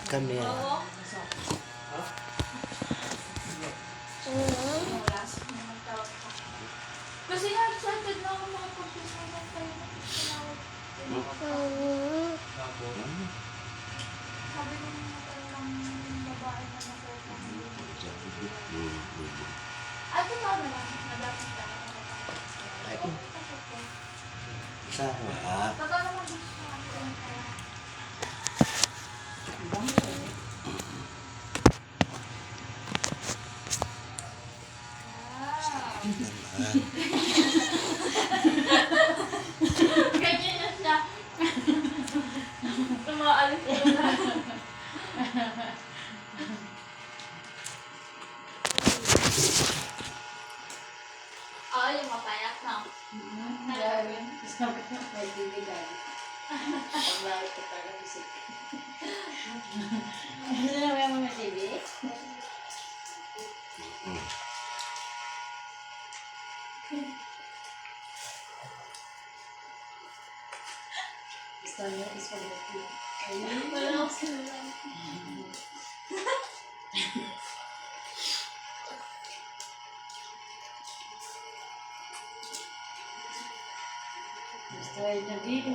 Kami. Oo. Kasi nga, excited na ako makapag-usap ng tayo na tinawag. Sabi ko ng babae na nakuha. At totoo na lang, nadapat ka na Ay, ako. sa harap. Totoo naman gusto ko ang kaya. Ganyan na siya. Tumaalis na lang. Oo, yung mapayak na. Sabi ko, may bibigay. Pag-lawit ko talaga isip. Ano naman yung mga TV? Gusto niyo, spaghetti. Ayun. Wala ako sinulan. Gusto niyo dito.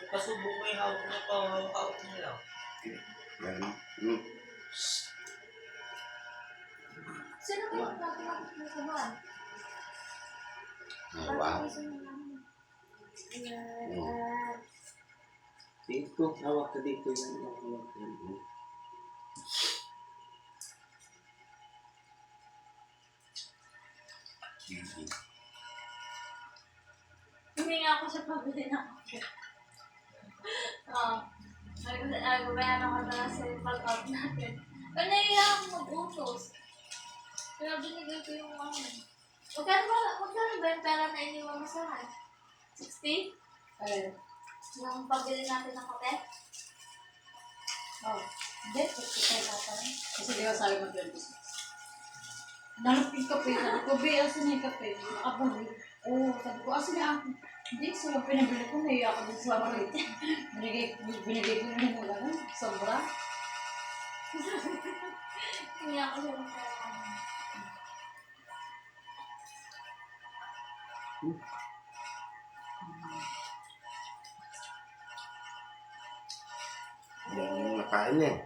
Ipasubo mo yung hawak mo pa, hawak mo lang. Sino ba yung natinapit mo sa buwan? Wow. Dito, hawak ka dito. Hawak ka dito. Huminga ako sa pabili ng kape. Oo. Nagbabayan ako na sa pag-out natin. Pero naiya ako mag-utos. Kaya binigay ko yung ano. Magkano ba yung pera na iniwan mo sa akin? 60? Yung pabili natin ng kape? Oh, hindi. Pagkakay ka pa rin. Kasi di ba sabi mo 26? Nalapit kape. Sabi ko, be, asan yung kape? Nakabalik. Oo, sabi ko, asan yung ako? Hindi, so pinabili ko, naiya ako din sa malit. Binigay ko yung ano, sobra. Hindi ako siya ng pera. Yung nakain eh.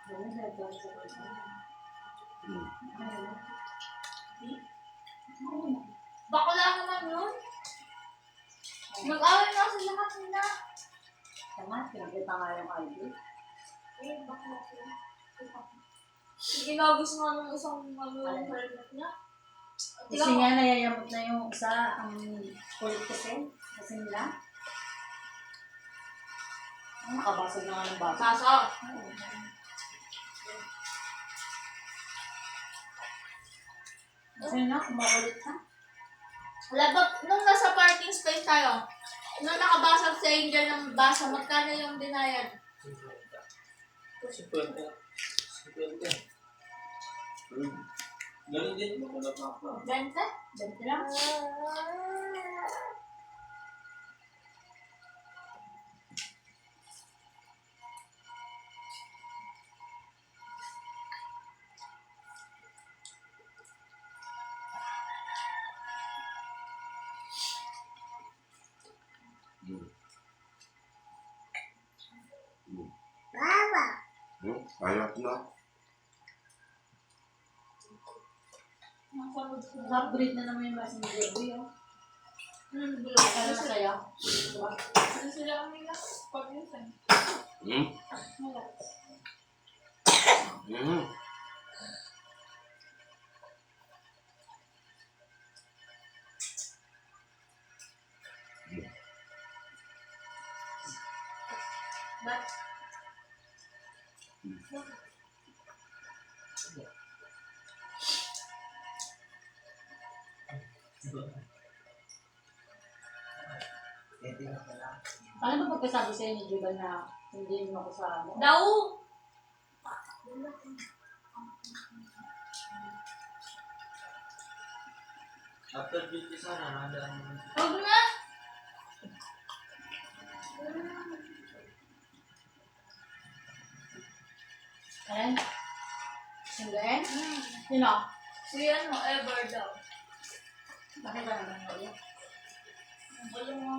Ganun na ito sa kanya. Bakla naman yun. Nag-away na sa lahat nila. Tama, pinagkita nga yung ID. Eh, bakla sila. Ginagos nga ng isang helmet niya. Kasi nga nayayamot na yung isa, ang kulit kasi nila. Nakabasag na nga ng baso. Kaso, Kasi na, kumakulit ka. labag, nung nasa parking space tayo, nung nakabasag sa Angel ng basa, magkano yung binayad? 50. 50. Ganun din mo kung napapa. 20? Ganti lang. Ayok na. Upgrade na naman yung mas ng baby, oh. Bulok Kaya ka na sa'yo. Diba? Ano sila kami na? Pag minsan. Wala. Ba't? Paano ba pagkasabi sa'yo ni Juban na Hindi mo ako sa ano. Daw! After duty sana, nandaan mo. Huwag na! Eh? Singgain? Sino? Si ano, ever daw. Bakit ba naman kayo? Ang galing mo.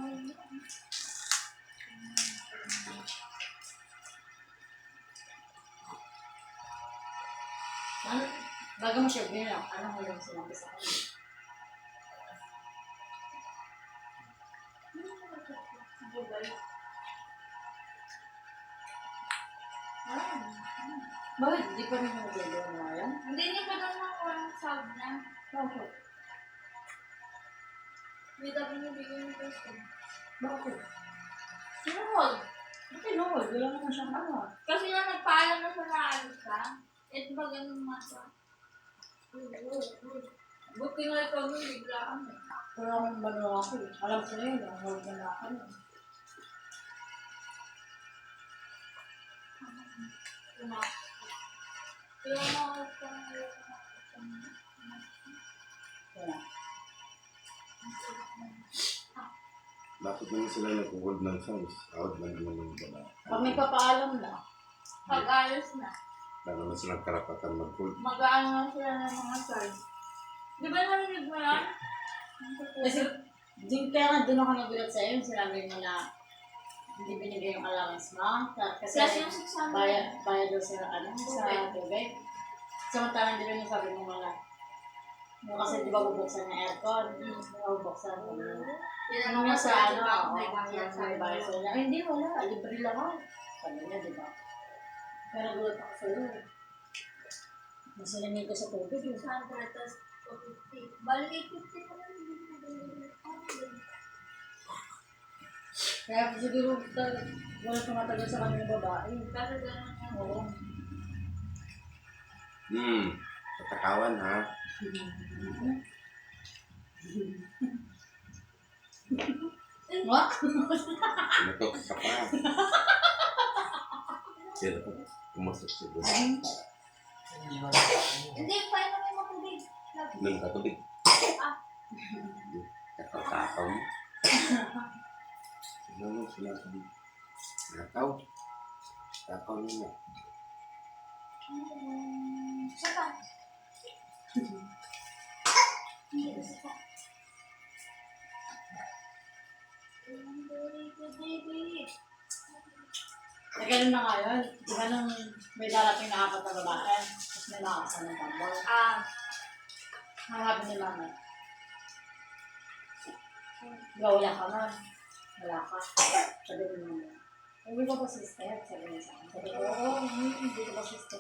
Ano? Bago mo siya bilang, anong huling sinabi sa kanya? Bakit? Hindi pa rin mo gano'n na yan? Hindi niya pa daw nakuha ng sub niya. Bakit? Hindi daw binibigyan ng gusto. Bakit? Sinunod. Bakit no? Wala naman siyang ano. Kasi nga nagpaalam na siya na alis ka. Eh, ba ganun nga siya? Buti nga ikaw nun, biglaan eh. Pero akong bano ako eh. Alam ko na yun, ang huwag na ako na. Kaya mga Kaya. Bakit naman sila nag-hold ng songs? Out na naman ng baba. Pag may papaalam na, pag-alis na. Wala naman silang karapatan mag-hold. Mag-aano na sila ng mga cards. Di ba narinig mo yan? kasi kaya nga doon ako nagulat sa'yo, sinabi mo na hindi binigay yung allowance mo. Kasi Plus yung 600. bayad daw sa ano, sa tubig. Samantalang di ba yung sabi mo mga yung kasi di ba bubuksan ng aircon? Di ba bubuksan? Ano nga sa ano, may bayad sa may bayad sa kanya. Ay, hindi, wala. Libre lang ako. Sabi niya, di ba? Kaya nagulat ako sa'yo. Mas sinamig ko sa tubig. 600 plus 250. Bali 850 na lang. Kaya siguro wala tumatagal sa kanyang babae. Kasi gano'n yan. Oo. Tatakawan ha. What? Pinatok ka pa. Sila ko. Pumasok sa bus. Hindi mo na. Hindi, fine na may matubig. Nang katubig. Ah. Kakao mo. Ano mo sinasabi? Kakao. Kakao niya. Isa pa. Ganun na ngayon. Di ba nung may darating na 4 na babae, tapos may nakakasan ng tambol. Hanapin ni mama. Diba wala ka man? Wala ka. Sabi ko naman. Hindi ko pa sister, sabi niya sa akin. Sabi ko, oo, hindi ko pa sister.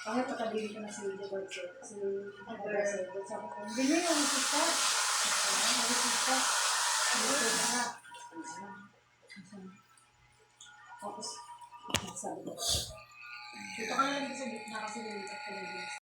Bakit pagkabili ko na si Edward si Edward, sabi ko, hindi niya yung sister. Hindi sister. Hindi ko na. Tapos, sabi ko, dito ka lang sa gitna kasi nilipat ka na